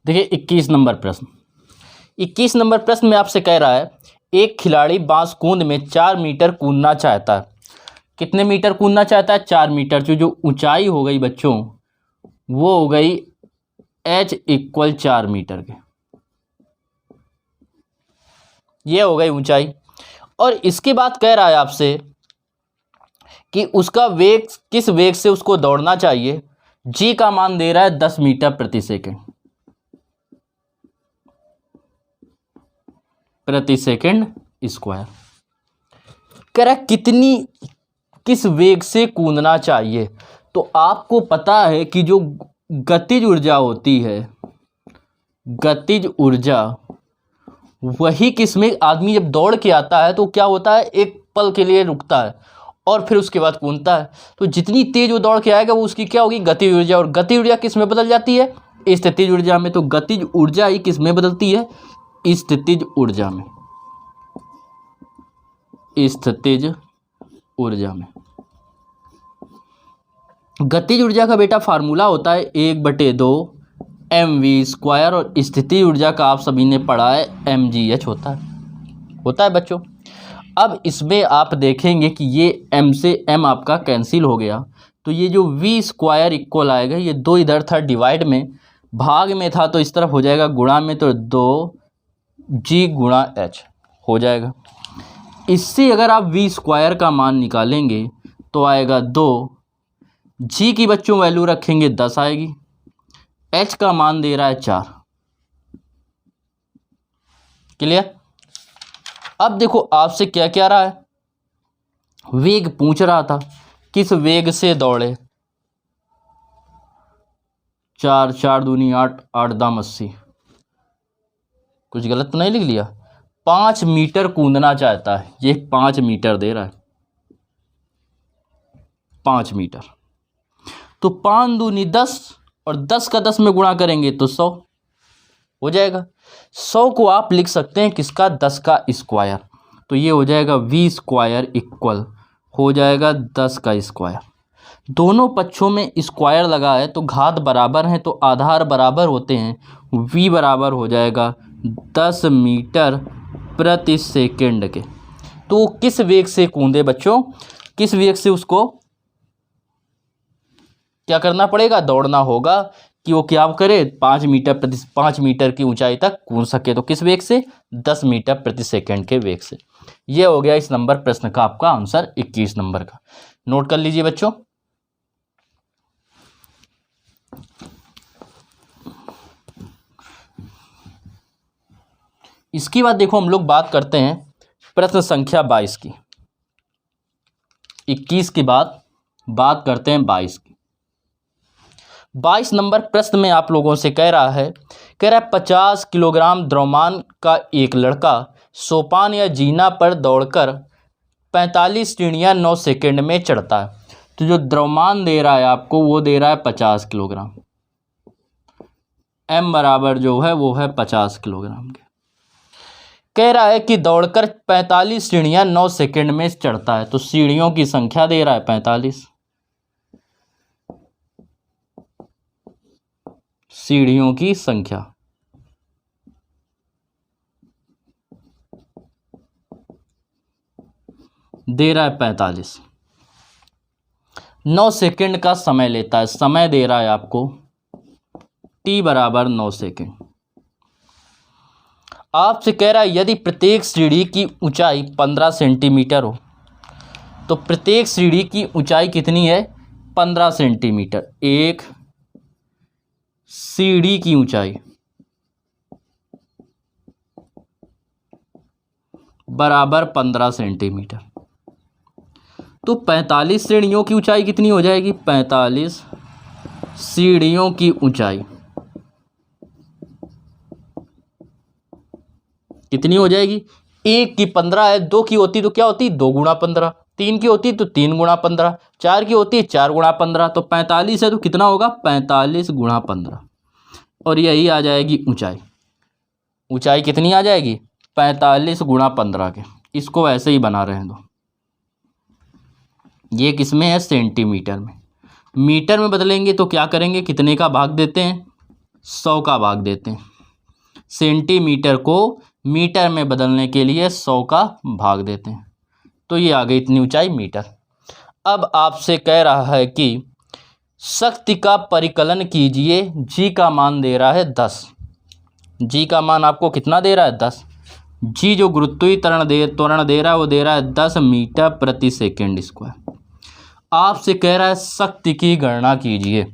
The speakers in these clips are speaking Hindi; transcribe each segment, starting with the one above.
देखिए 21 नंबर प्रश्न। 21 नंबर प्रश्न में आपसे कह रहा है एक खिलाड़ी बांस कूंद में 4 मीटर कूदना चाहता है। कितने मीटर कूदना चाहता है? 4 मीटर। जो ऊंचाई हो गई बच्चों वो हो गई h = 4 मीटर के। ये हो गई ऊंचाई। और इसके बाद कह रहा है आपसे कि उसका वेग, किस वेग से उसको दौड़ना चाहिए। जी का मान दे रहा है 10 मीटर प्रति सेकंड। प्रति सेकंड स्क्वायर। कह रहा है किस वेग से कूदना चाहिए। तो आपको पता है कि जो गतिज ऊर्जा होती है, गतिज ऊर्जा, वही किसमें आदमी जब दौड़ के आता है तो क्या होता है, एक पल के लिए रुकता है और फिर उसके बाद कूदता है। तो जितनी तेज वो दौड़ के आएगा वो उसकी क्या होगी, गतिज ऊर्जा। और गतिज ऊर्जा किस में बदल जाती है, स्थितिज ऊर्जा में। तो गतिज ऊर्जा ही किस में बदलती है, स्थितिज ऊर्जा में। स्थितिज ऊर्जा में। गतिज ऊर्जा का बेटा फार्मूला होता है 1/2 mv²। और स्थितिज ऊर्जा का आप सभी ने पढ़ा है mgh होता है बच्चों। अब इसमें आप देखेंगे कि ये m से m आपका कैंसिल हो गया, तो ये जो v² इक्वल आएगा, ये 2 इधर था डिवाइड में, भाग में था तो इस तरफ हो जाएगा गुणा में, तो 2g गुणा h हो जाएगा। इससे अगर आप v² का मान निकालेंगे तो आएगा 2, g की बच्चों वैल्यू रखेंगे 10 आएगी, h का मान दे रहा है 4। क्लियर। अब देखो आपसे क्या क्या रहा है, वेग पूछ रहा था, किस वेग से दौड़े। 4 4 दूनी 8 8 दाम 80। कुछ गलत तो नहीं लिख लिया। 5 मीटर कूदना चाहता है, ये 5 मीटर दे रहा है, 5 मीटर। तो 5 दूनी 10 और 10 का 10 में गुणा करेंगे तो 100 हो जाएगा। 100 को आप लिख सकते हैं किसका, 10 का स्क्वायर। तो ये हो जाएगा v² इक्वल हो जाएगा 10 का स्क्वायर। दोनों पक्षों में स्क्वायर लगा है तो घात बराबर हैं, तो आधार बराबर होते हैं। v बराबर हो जाएगा 10 मीटर प्रति सेकंड के। तो किस वेग से कूदे बच्चों, किस वेग से उसको क्या करना पड़ेगा, दौड़ना होगा कि वो क्या करे, 5 मीटर की ऊंचाई तक कूद सके। तो किस वेग से, 10 मीटर प्रति सेकंड के वेग से। ये हो गया इस नंबर प्रश्न का आपका आंसर 21 नंबर का। नोट कर लीजिए बच्चों। इसके बाद देखो हम लोग बात करते हैं प्रश्न संख्या 22 की। 21 के बाद बात करते हैं 22 की। 22 नंबर प्रश्न में आप लोगों से कह रहा है 50 किलोग्राम द्रव्यमान का एक लड़का सोपान या जीना पर दौड़कर 45 सीढ़ियाँ 9 सेकंड में चढ़ता है। तो जो द्रव्यमान दे रहा है आपको वो दे रहा है 50 किलोग्राम। m बराबर जो है वो है 50 किलोग्राम के। कह रहा है कि दौड़कर 45 सीढ़ियाँ 9 सेकंड में चढ़ता है। तो सीढ़ियों की संख्या दे रहा है 45, सीढ़ियों की संख्या दे रहा है 45। 9 सेकंड का समय लेता है, समय दे रहा है आपको t बराबर 9 सेकंड। आपसे कह रहा है यदि प्रत्येक सीढ़ी की ऊंचाई 15 सेंटीमीटर हो, तो प्रत्येक सीढ़ी की ऊंचाई कितनी है, 15 सेंटीमीटर। एक सीढ़ी की ऊंचाई बराबर 15 सेंटीमीटर। तो 45 सीढ़ियों की ऊंचाई कितनी हो जाएगी, 45 सीढ़ियों की ऊंचाई कितनी हो जाएगी, एक की 15 है, 2 की होती तो क्या होती, 2 गुणा 15, 3 की होती तो 3 गुणा 15, 4 की होती 4 गुणा 15। तो 45 है तो कितना होगा, 45 गुणा 15। और यही आ जाएगी ऊंचाई। ऊंचाई कितनी आ जाएगी, 45 गुणा 15 के। इसको ऐसे ही बना रहे दो। ये किस में है, सेंटीमीटर में। मीटर में बदलेंगे तो क्या करेंगे, कितने का भाग देते हैं, 100 का भाग देते हैं, सेंटीमीटर को मीटर में बदलने के लिए 100 का भाग देते हैं, तो ये आ गई इतनी ऊंचाई मीटर। अब आपसे कह रहा है कि शक्ति का परिकलन कीजिए, जी का मान दे रहा है 10, जी का मान आपको कितना दे रहा है 10, जी जो गुरुत्वीय त्वरण दे रहा है वो दे रहा है 10 मीटर प्रति सेकेंड स्क्वायर। आपसे कह रहा है शक्ति की गणना कीजिए,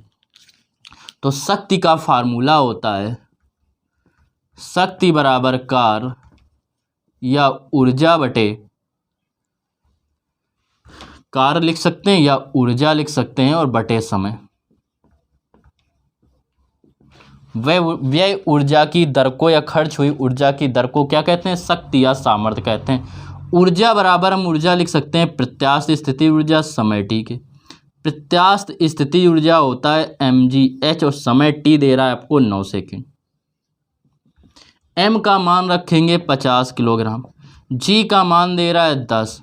तो शक्ति का फार्मूला होता है शक्ति बराबर कार्य या ऊर्जा बटे, कार्य लिख सकते हैं या ऊर्जा लिख सकते हैं, और बटे समय। व्यय ऊर्जा की दर को या खर्च हुई ऊर्जा की दर को क्या कहते हैं, शक्ति या सामर्थ्य कहते हैं। ऊर्जा बराबर हम ऊर्जा लिख सकते हैं प्रत्यास्थ स्थिति ऊर्जा समय टी के। प्रत्यास्थ स्थिति ऊर्जा होता है mgh और समय टी दे रहा है आपको 9 सेकेंड। m का मान रखेंगे 50 किलोग्राम, g का मान दे रहा है 10,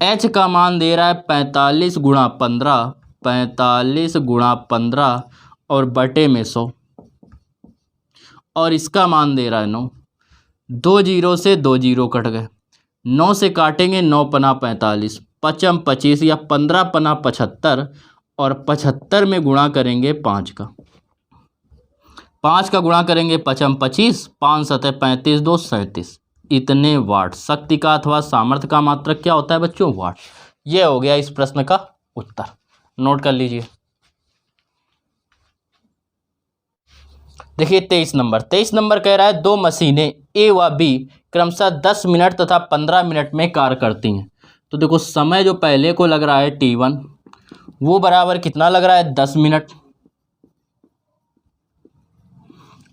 h का मान दे रहा है 45 गुणा 15, 45 गुणा 15 और बटे में 100, और इसका मान दे रहा है 9। 2 जीरो से 2 जीरो कट गए, 9 से काटेंगे 9 पना 45, 5 25 या 15 पना 75, और 75 में गुणा करेंगे 5 का, 5 का गुणा करेंगे 5 25, 5 7 35, 2 37, इतने वाट। शक्ति का अथवा सामर्थ्य का मात्रक क्या होता है बच्चों, वाट। ये हो गया इस प्रश्न का उत्तर, नोट कर लीजिए। देखिए 23 नंबर कह रहा है दो मशीनें ए व बी क्रमशः 10 मिनट तथा 15 मिनट में कार्य करती हैं। तो देखो समय जो पहले को लग रहा है t1 वो बराबर कितना लग रहा है 10 मिनट,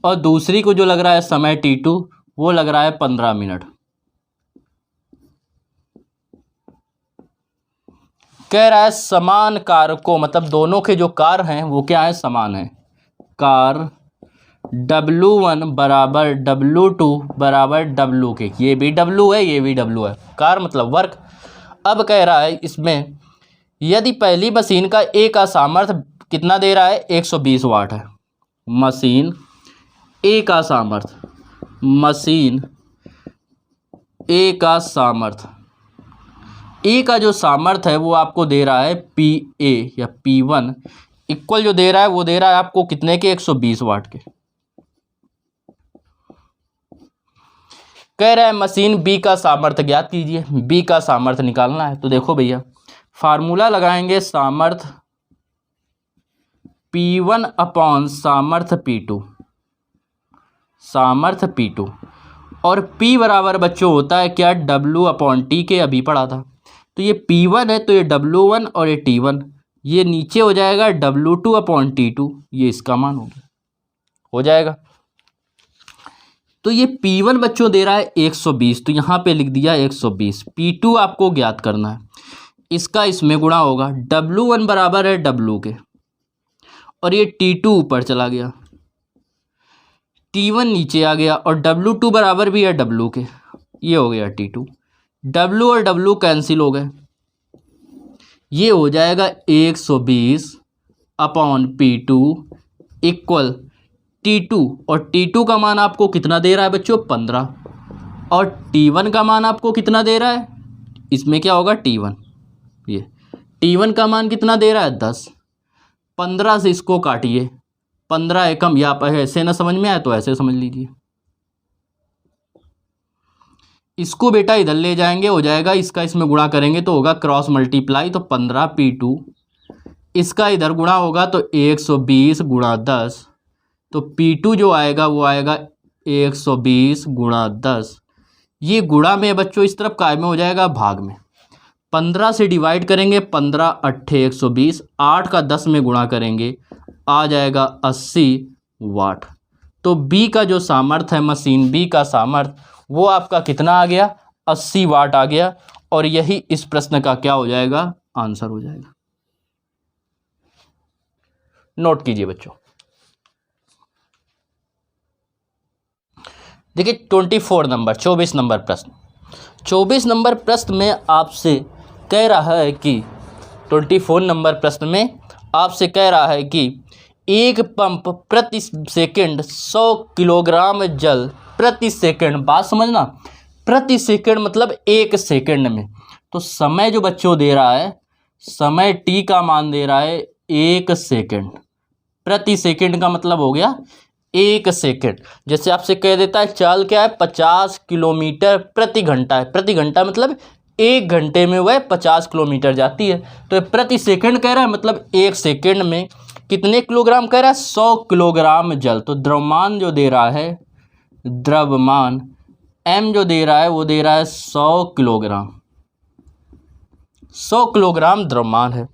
और दूसरी को जो लग रहा है समय t2 वो लग रहा है 15 मिनट। कह रहा है समान कार्य को, मतलब दोनों के जो कार्य हैं वो क्या है, समान है। कार्य W1 बराबर W2 बराबर W के, ये भी W है ये भी W है, कार्य मतलब वर्क। अब कह रहा है इसमें यदि पहली मशीन का ए का सामर्थ्य कितना दे रहा है 120 वाट है, मशीन ए का सामर्थ्य, मशीन ए का सामर्थ्य, ए का जो सामर्थ्य है वो आपको दे रहा है PA या P1 इक्वल जो दे रहा है वो दे रहा है आपको कितने के, 120 वाट के। कह रहा है मशीन बी का सामर्थ्य ज्ञात कीजिए, बी का सामर्थ्य निकालना है। तो देखो भैया फार्मूला लगाएंगे सामर्थ्य P1 अपॉन सामर्थ्य P2, सामर्थ्य P2, और P बराबर बच्चों होता है क्या, W अपॉन T के, अभी पढ़ा था। तो ये P1 है तो ये W1 और ये T1, ये नीचे हो जाएगा W2 अपॉन T2, ये इसका मान हो जाएगा। तो ये P1 बच्चों दे रहा है 120, तो यहाँ पे लिख दिया 120। P2 आपको ज्ञात करना है, इसका इसमें गुणा होगा, W1 बराबर है W के, और ये T2 ऊपर चला गया, T1 नीचे आ गया, और W2 बराबर भी है W के, ये हो गया T2। W और W कैंसिल हो गए, ये हो जाएगा 120 अपॉन P2 इक्वल T2, और T2 का मान आपको कितना दे रहा है बच्चों 15, और T1 का मान आपको कितना दे रहा है, इसमें क्या होगा T1, ये T1 का मान कितना दे रहा है 10। 15 से इसको काटिए, 15 एकम, या आप ऐसे ना समझ में आए तो ऐसे समझ लीजिए। इसको बेटा इधर ले जाएंगे, हो जाएगा इसका इसमें गुणा करेंगे तो होगा क्रॉस मल्टीप्लाई, तो 15 P2, इसका इधर गुणा होगा तो 120 गुणा 10, तो P2 जो आएगा वो आएगा 120 गुणा 10, ये गुणा में बच्चों इस तरफ काय में हो जाएगा भाग में। 15 से डिवाइड करेंगे, 15 अट्ठे 120, 8 का 10 में गुणा करेंगे, आ जाएगा 80 वाट। तो बी का जो सामर्थ्य है, मशीन बी का सामर्थ्य, वो आपका कितना आ गया, 80 वाट आ गया, और यही इस प्रश्न का क्या हो जाएगा, आंसर हो जाएगा। नोट कीजिए बच्चों। देखिए 24 नंबर प्रश्न, 24 नंबर प्रश्न में आपसे कह रहा है कि 24 नंबर प्रश्न में आपसे कह रहा है कि एक पंप प्रति सेकंड 100 किलोग्राम जल प्रति सेकंड, बात समझना, प्रति सेकंड मतलब एक सेकंड में। तो समय जो बच्चों दे रहा है, समय t का मान दे रहा है 1 सेकंड, प्रति सेकंड का मतलब हो गया 1 सेकंड। जैसे आपसे कह देता है चाल क्या है, 50 किलोमीटर प्रति घंटा है, प्रति घंटा मतलब 1 घंटे में वह 50 किलोमीटर जाती है। तो प्रति सेकंड कह रहा है मतलब 1 सेकंड में कितने किलोग्राम कह रहा है, 100 किलोग्राम जल। तो द्रव्यमान जो दे रहा है, द्रव्यमान m जो दे रहा है वो दे रहा है 100 किलोग्राम, 100 किलोग्राम द्रव्यमान है।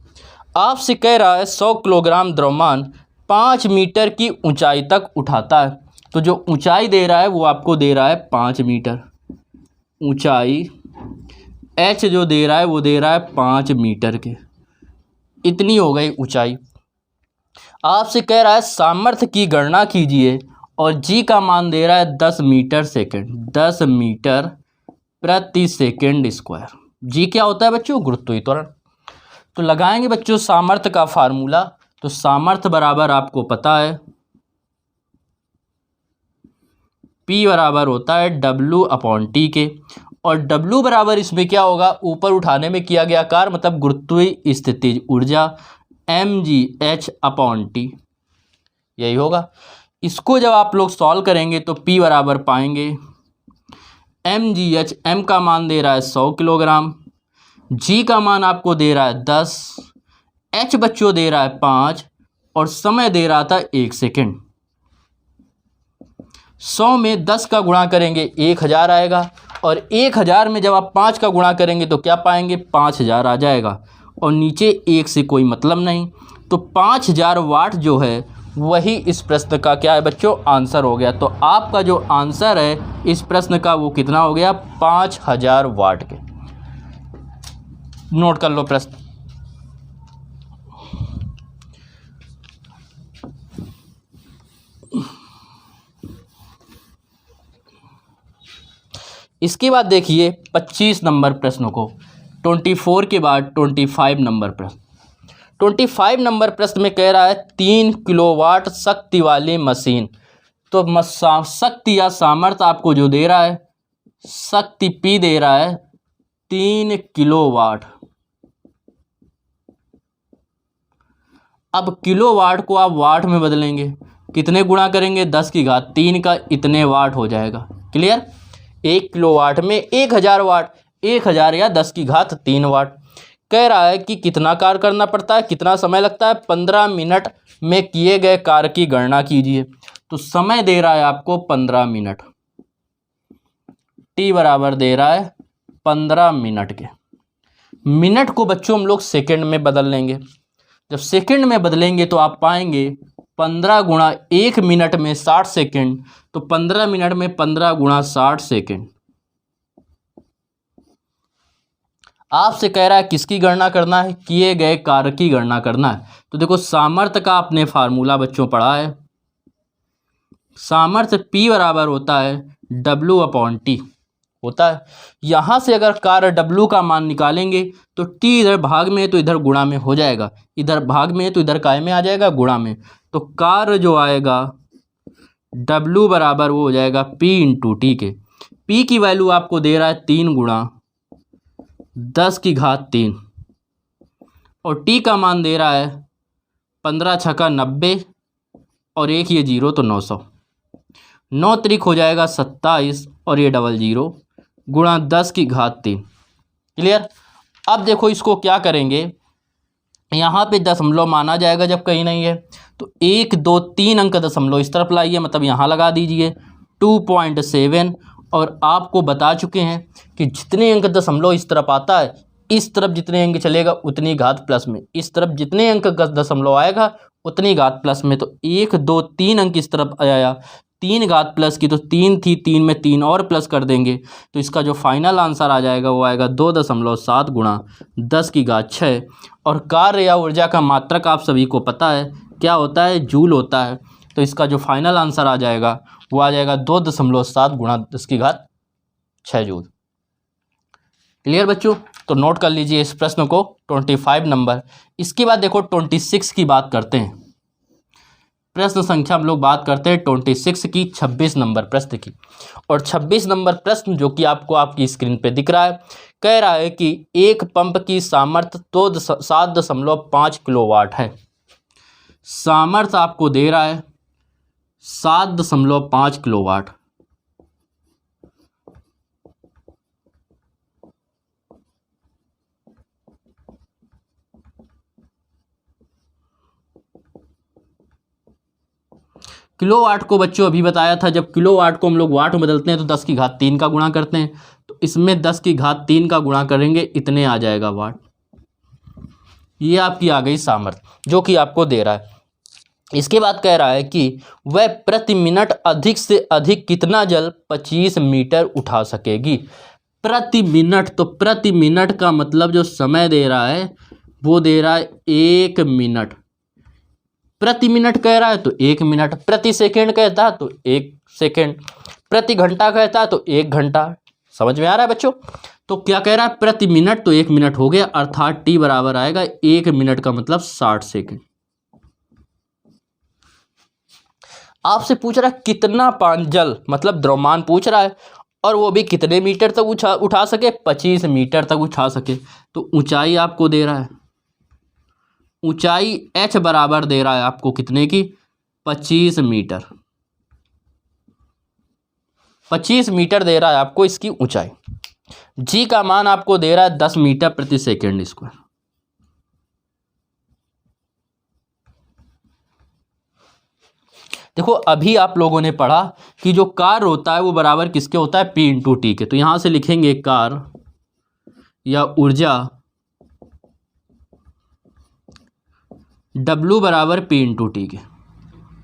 आपसे कह रहा है 100 किलोग्राम द्रव्यमान 5 मीटर की ऊंचाई तक उठाता है। तो जो ऊंचाई दे रहा है वो आपको दे रहा है 5 मीटर, ऊंचाई h जो दे रहा है वो दे रहा है 5 मीटर के, इतनी हो गई ऊंचाई। आपसे कह रहा है सामर्थ्य की गणना कीजिए और g का मान दे रहा है 10 मीटर सेकंड, 10 मीटर प्रति सेकंड स्क्वायर। g क्या होता है बच्चों, गुरुत्वीय त्वरण। तो लगाएंगे बच्चों सामर्थ्य का फार्मूला। तो सामर्थ्य बराबर आपको पता है P बराबर होता है W/T के, और W बराबर इसमें क्या होगा, ऊपर उठाने में किया गया कार्य मतलब गुरुत्वीय स्थितिज ऊर्जा mgh/T, यही होगा। इसको जब आप लोग सॉल्व करेंगे तो P बराबर पाएंगे mgh, m का मान दे रहा है 100 किलोग्राम, g का मान आपको दे रहा है 10, h बच्चों दे रहा है 5 और समय दे रहा था 1 सेकेंड। 100 में 10 का गुणा करेंगे 1000 आएगा, और 1000 में जब आप 5 का गुणा करेंगे तो क्या पाएंगे, 5000 आ जाएगा, और नीचे 1 से कोई मतलब नहीं। तो 5000 वाट जो है वही इस प्रश्न का क्या है बच्चों, आंसर हो गया। तो आपका जो आंसर है इस प्रश्न का वो कितना हो गया, 5000 वाट के। नोट कर लो प्रश्न। इसके बाद देखिए 25 नंबर प्रश्नों को, 24 के बाद 25 नंबर प्रश्न। 25 नंबर प्रश्न में कह रहा है 3 किलोवाट शक्ति वाली मशीन। तो शक्ति या सामर्थ्य आपको जो दे रहा है, शक्ति P दे रहा है 3 किलोवाट। अब किलोवाट को आप वाट में बदलेंगे, कितने गुणा करेंगे, 10 की घात 3 का, इतने वाट हो जाएगा। क्लियर, 1 किलोवाट में 1000 वाट, 1000 या 10 की घात 3 वाट। कह रहा है कि कितना कार्य करना पड़ता है, कितना समय लगता है, 15 मिनट में किए गए कार्य की गणना कीजिए। तो समय दे रहा है आपको 15 मिनट, टी बराबर दे रहा है 15 मिनट के। मिनट को बच्चों हम लोग सेकंड में बदल लेंगे। जब सेकंड में बदलेंगे तो आप पाएंगे 15 गुणा 1 मिनट में 60 सेकंड, तो 15 मिनट में 15 गुणा 60 सेकंड। आपसे कह रहा है किसकी गणना करना है, किए गए कार्य की गणना करना है। तो देखो सामर्थ्य का आपने फार्मूला बच्चों पढ़ा है, सामर्थ्य P बराबर होता है W/T होता है। यहाँ से अगर कार्य W का मान निकालेंगे तो T इधर भाग में है तो इधर गुणा में हो जाएगा, इधर भाग में है तो इधर काय में आ जाएगा, गुणा में। तो कार्य जो आएगा W बराबर वो हो जाएगा P/T के। P की वैल्यू आपको दे रहा है 3 गुणा 10 की घात 3, और T का मान दे रहा है 15 छक्का 90, और एक ये 0 तो 900, 9 त्रिक हो जाएगा 27, और ये डबल 0 गुणा 10 की घात 3। क्लियर। अब देखो इसको क्या करेंगे, यहाँ पे दशमलव माना जाएगा जब कहीं नहीं है, तो 1 2 3 अंक दशमलव इस तरफ लाइए, मतलब यहाँ लगा दीजिए 2.7। और आपको बता चुके हैं कि जितने अंक दशमलव इस तरफ आता है, इस तरफ जितने अंक चलेगा उतनी घात प्लस में, इस तरफ जितने अंक दशमलव आएगा उतनी घात प्लस में। तो 1 2 3 अंक इस तरफ आया, 3 घात प्लस की तो 3 थी, 3 में 3 और प्लस कर देंगे, तो इसका जो फाइनल आंसर आ जाएगा वो आएगा 2.7 गुणा 10 की घात 6। और कार्य या ऊर्जा का मात्रक आप सभी को पता है क्या होता है, जूल होता है। तो इसका जो फाइनल आंसर आ जाएगा वो आ जाएगा 2.7 गुणा 10 की घात 6 जूल। क्लियर बच्चों, तो नोट कर लीजिए इस प्रश्न को 25 नंबर। इसके बाद देखो 26 की बात करते हैं। प्रश्न संख्या हम लोग बात करते हैं 26 की, 26 नंबर प्रश्न की। और 26 नंबर प्रश्न जो कि आपको आपकी स्क्रीन पे दिख रहा है, कह रहा है कि एक पंप की सामर्थ्य तो 7.5 किलोवाट है। सामर्थ्य आपको दे रहा है 7.5 किलोवाट। किलोवाट को बच्चों अभी बताया था, जब किलोवाट को हम लोग वाट में बदलते हैं तो 10 की घात 3 का गुणा करते हैं, तो इसमें 10 की घात 3 का गुणा करेंगे, इतने आ जाएगा वाट। ये आपकी आ गई सामर्थ्य जो कि आपको दे रहा है। इसके बाद कह रहा है कि वह प्रति मिनट अधिक से अधिक कितना जल 25 मीटर उठा सकेगी। प्रति मिनट, तो प्रति मिनट का मतलब जो समय दे रहा है वो दे रहा है 1 मिनट। प्रति मिनट कह रहा है तो 1 मिनट, प्रति सेकंड कहता है तो 1 सेकंड, प्रति घंटा कहता है तो 1 घंटा। समझ में आ रहा है बच्चों? तो क्या कह रहा है, प्रति मिनट, तो 1 मिनट हो गया, अर्थात टी बराबर आएगा 1 मिनट का मतलब 60 सेकंड। आपसे पूछ रहा है कितना पानी जल, मतलब द्रव्यमान पूछ रहा है, और वो भी कितने मीटर तक उठा सके, 25 मीटर तक उठा सके। तो ऊंचाई आपको दे रहा है, ऊंचाई h बराबर दे रहा है आपको कितने की, 25 मीटर। 25 मीटर दे रहा है आपको इसकी ऊंचाई। g का मान आपको दे रहा है 10 मीटर प्रति सेकंड स्क्वायर। देखो अभी आप लोगों ने पढ़ा कि जो कार्य होता है वो बराबर किसके होता है, P इंटू टी के। तो यहां से लिखेंगे कार्य या ऊर्जा W बराबर P इंटू टी के,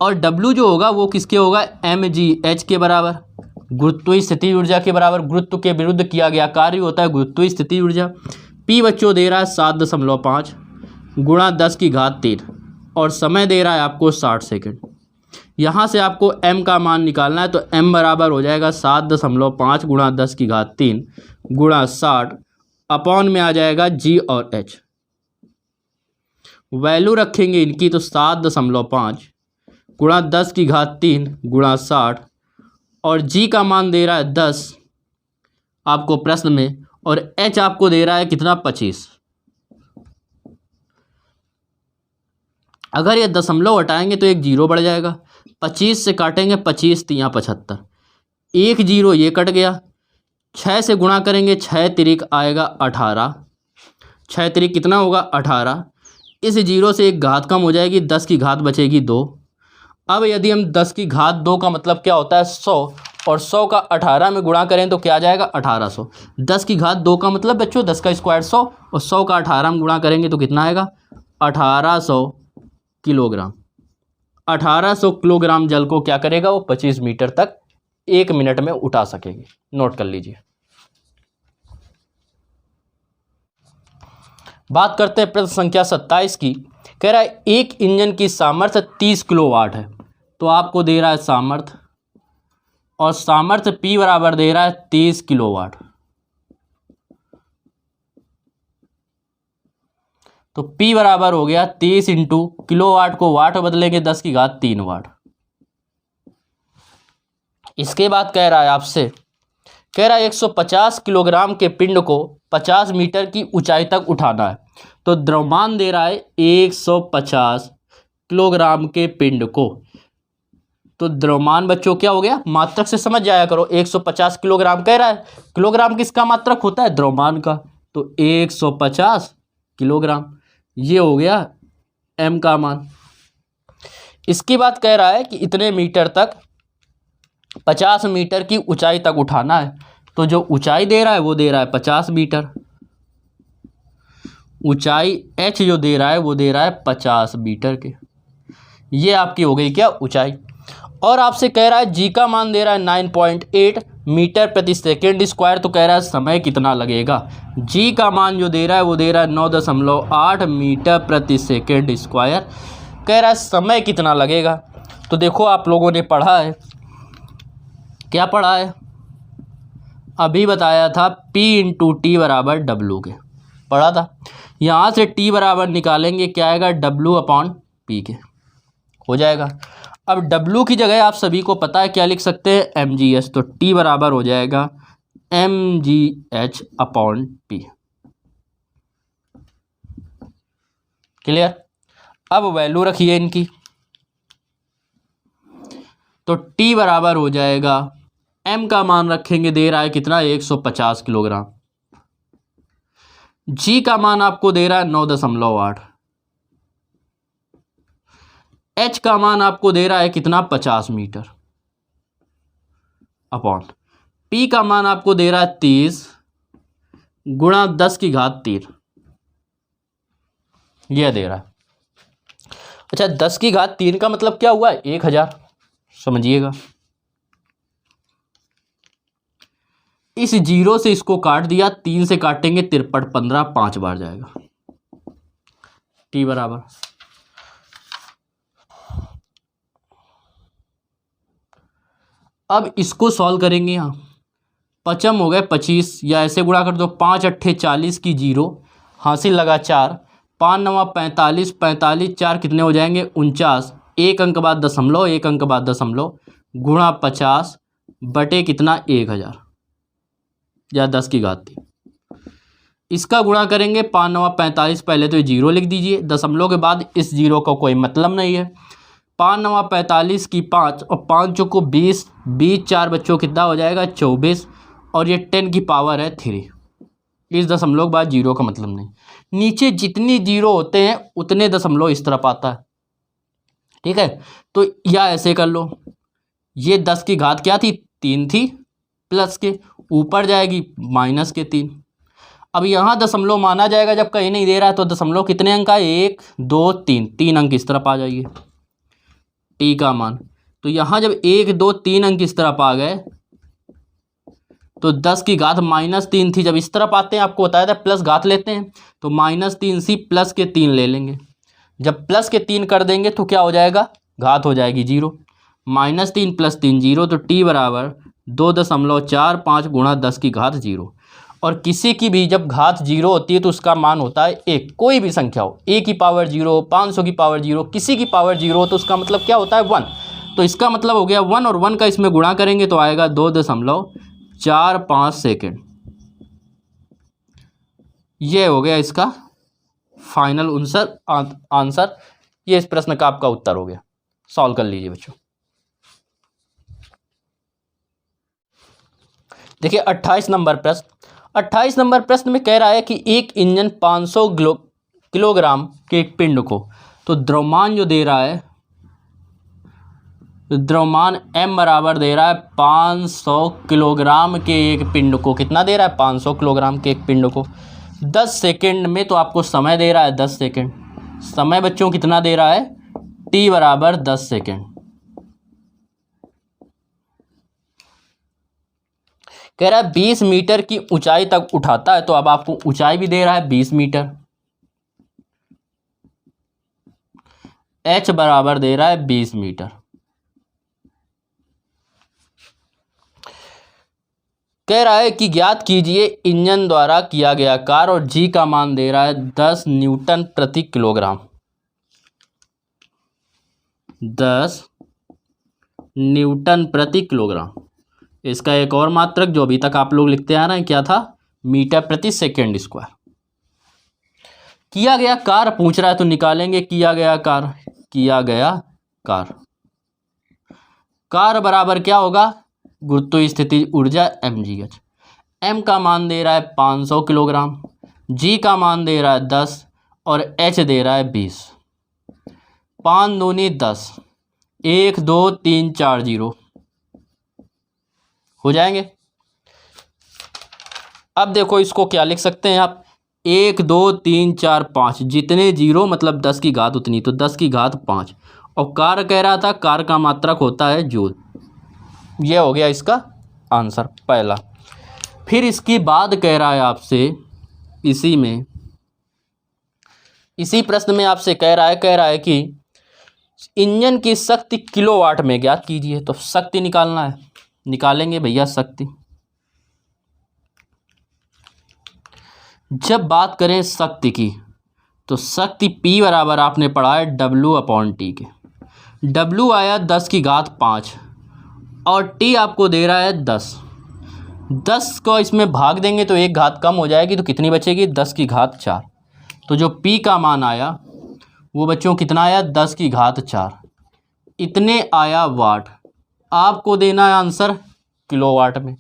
और W जो होगा वो किसके होगा, mgh के बराबर, गुरुत्वीय स्थिति ऊर्जा के बराबर। गुरुत्व के विरुद्ध किया गया कार्य होता है गुरुत्वीय स्थिति ऊर्जा। P बच्चों दे रहा है 7.5 गुणा 10 की घात 3, और समय दे रहा है आपको 60 सेकंड। यहाँ से आपको m का मान निकालना है, तो m बराबर हो जाएगा 7.5 गुणा 10 की घात 3 गुणा 60, अपॉन में आ जाएगा g और h। वैल्यू रखेंगे इनकी, तो 7.5 गुणा 10 की घात 3 गुणा 60, और g का मान दे रहा है 10 आपको प्रश्न में, और h आपको दे रहा है कितना, 25। अगर ये दशमलव हटाएंगे तो एक जीरो बढ़ जाएगा, 25 से काटेंगे 25 तियाँ 75, एक जीरो ये कट गया। 6 से गुणा करेंगे, 6 तिरिक आएगा 18, 6 तिरिक कितना होगा 18। इस जीरो से एक घात कम हो जाएगी, 10 की घात बचेगी 2। अब यदि हम 10 की घात 2 का मतलब क्या होता है 100, और 100 का 18 में गुणा करें तो क्या आ जाएगा 1800। 10 की घात 2 का मतलब बच्चों 10 का स्क्वायर 100, और 100 का 18 में गुणा करेंगे तो कितना आएगा 1800 किलोग्राम। 1800 किलोग्राम जल को क्या करेगा वो 25 मीटर तक 1 मिनट में उठा सकेगी। नोट कर लीजिए। बात करते हैं प्रश्न संख्या 27 की। कह रहा है एक इंजन की सामर्थ्य 30 किलोवाट है, तो आपको दे रहा है सामर्थ्य, और सामर्थ्य P बराबर दे रहा है 30 किलोवाट। तो P बराबर हो गया 30 इंटू किलोवाट को वाट बदलेंगे 10 की घात 3 वाट। इसके बाद कह रहा है आपसे, कह रहा है 150 किलोग्राम के पिंड को 50 मीटर की ऊंचाई तक उठाना है। तो द्रव्यमान दे रहा है 150 किलोग्राम के पिंड को। तो द्रव्यमान बच्चों क्या हो गया, मात्रक से समझ जाया करो। 150 किलोग्राम कह रहा है, किलोग्राम किसका मात्रक होता है, द्रव्यमान का। तो 150 किलोग्राम, ये हो गया m का मान। इसके बाद कह रहा है कि इतने मीटर तक 50 मीटर की ऊंचाई तक उठाना है। तो जो ऊंचाई दे रहा है वो दे रहा है 50 मीटर, ऊंचाई h जो दे रहा है वो दे रहा है 50 मीटर के। ये आपकी हो गई क्या ऊंचाई। और आपसे कह रहा है g का मान दे रहा है 9.8 मीटर प्रति सेकेंड स्क्वायर। तो कह रहा है समय कितना लगेगा, g का मान जो दे रहा है वो दे रहा है 9.8 मीटर प्रति सेकेंड स्क्वायर। कह रहा है समय कितना लगेगा। तो देखो आप लोगों ने पढ़ा है, क्या पढ़ा है, अभी बताया था P इंटू टी बराबर W के, पढ़ा था। यहाँ से T बराबर निकालेंगे क्या आएगा, W अपॉन P के, हो जाएगा। अब W की जगह आप सभी को पता है क्या लिख सकते हैं, mgh। तो T बराबर हो जाएगा mgh अपॉन P। क्लियर। अब वैल्यू रखिए इनकी, तो T बराबर हो जाएगा, M का मान रखेंगे, दे रहा है कितना 150 किलोग्राम, G का मान आपको दे रहा है 9.8, H का मान आपको दे रहा है कितना 50 मीटर, अपॉन P का मान आपको दे रहा है 30 गुणा 10 की घात 3, यह दे रहा है। अच्छा 10 की घात 3 का मतलब क्या हुआ, 1000, समझिएगा। इस 0 से इसको काट दिया, 3 से काटेंगे 53, 15 5 बार जाएगा। T बराबर, अब इसको सॉल्व करेंगे। यहाँ पचम हो गए 25, या ऐसे गुणा कर दो, 5 अट्ठे 40 की 0, हासिल लगा 4, 5 9 45, 45 4 कितने हो जाएंगे 49, एक अंक बाद दशमलव, एक अंक बाद दशमलव, गुणा 50 बटे कितना 1000, या 10 की घात 3। इसका गुणा करेंगे, 5 9 45, पहले तो ये 0 लिख दीजिए, दशमलव के बाद इस 0 का कोई मतलब नहीं है। 5 9 45 की 5 और 5 चौको 20, 20 4 बच्चों कितना हो जाएगा 24, और ये 10 की पावर है 3। इस दशमलव के बाद 0 का मतलब नहीं। नीचे जितनी 0 होते हैं उतने दशमलव इस तरफ आता है, ठीक है। तो या ऐसे कर लो, ये 10 की घात क्या थी 3 थी, प्लस के ऊपर जाएगी माइनस के 3। अब यहाँ दशमलव माना जाएगा, जब कहीं नहीं दे रहा है तो दशमलव कितने अंक का 1 2 3, 3 अंक इस तरफ आ जाइए T का मान। तो यहाँ जब 1 2 3 अंक इस तरफ आ गए तो 10 की घात -3 थी, जब इस तरफ आते हैं आपको बताया था प्लस घात लेते हैं, तो -3 सी प्लस के 3 ले लेंगे। जब प्लस के 3 कर देंगे तो क्या हो जाएगा, घात हो जाएगी 0, -3 + 3 0, तो T बराबर 2.45 गुणा 10 की घात 0। और किसी की भी जब घात 0 होती है तो उसका मान होता है 1, कोई भी संख्या हो, a की पावर 0, 500 की पावर 0, किसी की पावर 0 हो तो उसका मतलब क्या होता है 1। तो इसका मतलब हो गया 1, और 1 का इसमें गुणा करेंगे तो आएगा 2.45 सेकेंड। ये हो गया इसका फाइनल आंसर। ये इस प्रश्न का आपका उत्तर हो गया। सॉल्व कर लीजिए बच्चों। देखिए 28 नंबर प्रश्न। 28 नंबर प्रश्न में कह रहा है कि एक इंजन 500 किलोग्राम के एक पिंड को, तो द्रव्यमान जो दे रहा है, द्रव्यमान m बराबर दे रहा है 500 किलोग्राम के एक पिंड को, कितना दे रहा है 500 किलोग्राम के एक पिंड को 10 सेकेंड में। तो आपको समय दे रहा है 10 सेकेंड। समय बच्चों कितना दे रहा है, t बराबर 10 सेकेंड। कह रहा है 20 मीटर की ऊंचाई तक उठाता है, तो अब आपको ऊंचाई भी दे रहा है 20 मीटर, h बराबर दे रहा है 20 मीटर। कह रहा है कि ज्ञात कीजिए इंजन द्वारा किया गया कार्य, और g का मान दे रहा है 10 न्यूटन प्रति किलोग्राम। 10 न्यूटन प्रति किलोग्राम। इसका एक और मात्रक जो अभी तक आप लोग लिखते आ रहे हैं क्या था, मीटर प्रति सेकेंड स्क्वायर। किया गया कार्य पूछ रहा है तो निकालेंगे किया गया कार्य। किया गया कार्य बराबर क्या होगा, गुरुत्व स्थिति ऊर्जा mgh। m का मान दे रहा है 500 किलोग्राम, g का मान दे रहा है 10 और h दे रहा है 20। 5 दूनी 10, 1 2 3 4 0 हो जाएंगे। अब देखो इसको क्या लिख सकते हैं आप, 1 2 3 4 5, जितने 0 मतलब 10 की घात उतनी, तो 10 की घात 5। और कार्य कह रहा था, कार्य का मात्रक होता है जूल। ये हो गया इसका आंसर पहला। फिर इसकी बाद कह रहा है आपसे, इसी प्रश्न में आपसे कह रहा है कि इंजन की शक्ति किलोवाट में ज्ञात कीजिए। तो शक्ति निकालना है, निकालेंगे भैया शक्ति। जब बात करें शक्ति की, तो शक्ति P बराबर आपने पढ़ा है W/T के। W आया 10 की घात 5 और T आपको दे रहा है 10। 10 को इसमें भाग देंगे तो एक घात कम हो जाएगी, तो कितनी बचेगी? 10 की घात 4। तो जो P का मान आया वो बच्चों कितना आया? 10 की घात 4। इतने आया वाट। आपको देना है आंसर किलोवाट में।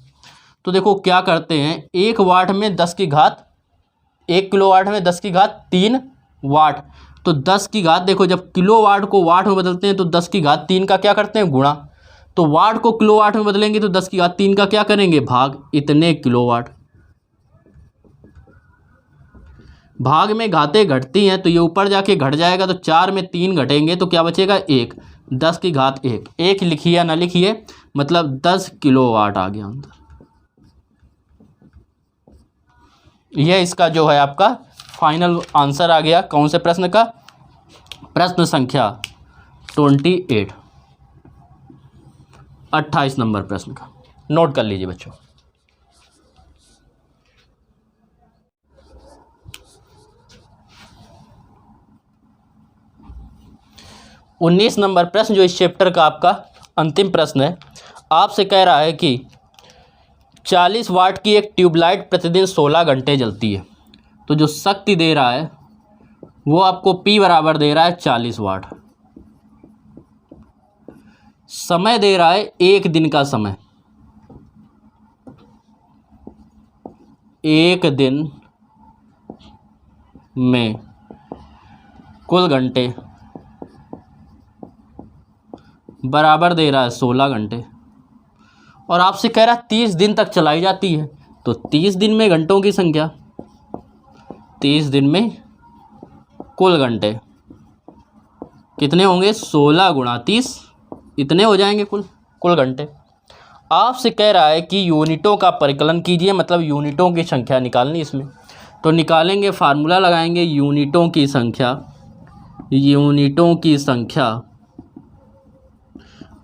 तो देखो क्या करते हैं, 1 वाट में 10 की घात 1 किलोवाट में 10 की घात 3 वाट। तो 10 की घात, देखो जब किलोवाट को वाट में बदलते हैं तो 10 की घात 3 का क्या करते हैं? गुणा। तो वाट को किलोवाट में बदलेंगे तो 10 की घात 3 का क्या करेंगे? भाग। इतने किलोवाट। भाग में घातें घटती हैं तो ये ऊपर जाके घट जाएगा, तो 4 में 3 घटेंगे तो क्या बचेगा? 1। 10 की घात 1 1 लिखिए या ना लिखिए, मतलब 10 किलोवाट आ गया आंसर। यह इसका जो है आपका फाइनल आंसर आ गया। कौन से प्रश्न का? प्रश्न संख्या 28 28 नंबर प्रश्न का। नोट कर लीजिए बच्चों। उन्नीस नंबर प्रश्न जो इस चैप्टर का आपका अंतिम प्रश्न है, आपसे कह रहा है कि 40 वाट की एक ट्यूबलाइट प्रतिदिन 16 घंटे जलती है। तो जो शक्ति दे रहा है वो आपको P बराबर दे रहा है 40 वाट। समय दे रहा है 1 दिन का समय। 1 दिन में कुल घंटे बराबर दे रहा है 16 घंटे। और आपसे कह रहा है 30 दिन तक चलाई जाती है। तो 30 दिन में घंटों की संख्या, 30 दिन में कुल घंटे कितने होंगे? 16 गुणा 30, इतने हो जाएंगे कुल घंटे। आपसे कह रहा है कि यूनिटों का परिकलन कीजिए, मतलब यूनिटों की संख्या निकालनी इसमें। तो निकालेंगे, फार्मूला लगाएंगे, यूनिटों की संख्या,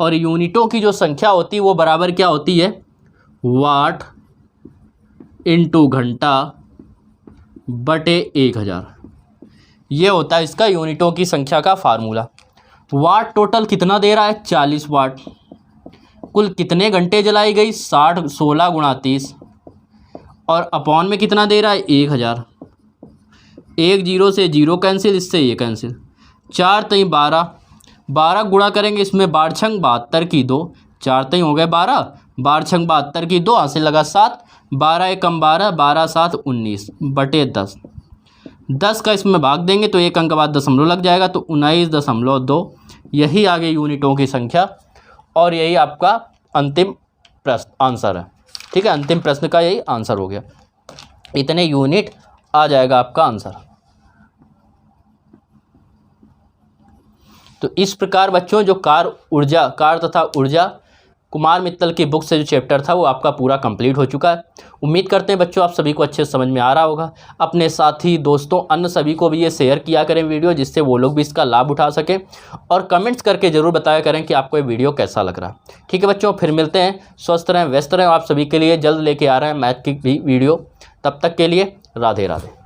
और यूनिटों की जो संख्या होती है वो बराबर क्या होती है? वाट इंटू घंटा बटे 1000। ये होता है इसका यूनिटों की संख्या का फार्मूला। वाट टोटल कितना दे रहा है? 40 वाट। कुल कितने घंटे जलाई गई? 60, 16 गुणा 30, और अपॉन में कितना दे रहा है? 1000। 1 0 से 0 कैंसिल, इससे ये कैंसिल। 4 3 12, 12 गुणा करेंगे इसमें 12 छंग 72 की 2, 4 3 हो गए 12, 12 छंग 72 की 2, हासिल लगा 7, 12 एकम 12, 12 7 19 बटे 10। 10 का इसमें भाग देंगे तो एक अंक बाद दशमलव लग जाएगा, तो 19.2। यही आगे यूनिटों की संख्या, और यही आपका अंतिम प्रश्न आंसर है। ठीक है, अंतिम प्रश्न का यही आंसर हो गया। इतने यूनिट आ जाएगा आपका आंसर। तो इस प्रकार बच्चों जो कार तथा ऊर्जा कुमार मित्तल की बुक से जो चैप्टर था वो आपका पूरा कंप्लीट हो चुका है। उम्मीद करते हैं बच्चों आप सभी को अच्छे से समझ में आ रहा होगा। अपने साथी, दोस्तों, अन्य सभी को भी ये शेयर किया करें वीडियो, जिससे वो लोग भी इसका लाभ उठा सकें, और कमेंट्स करके ज़रूर बताया करें कि आपको ये वीडियो कैसा लग रहा है। ठीक है बच्चों, फिर मिलते हैं। स्वस्थ रहें, व्यस्त रहें। आप सभी के लिए जल्द लेके आ रहे हैं मैथ की भी वीडियो। तब तक के लिए राधे राधे।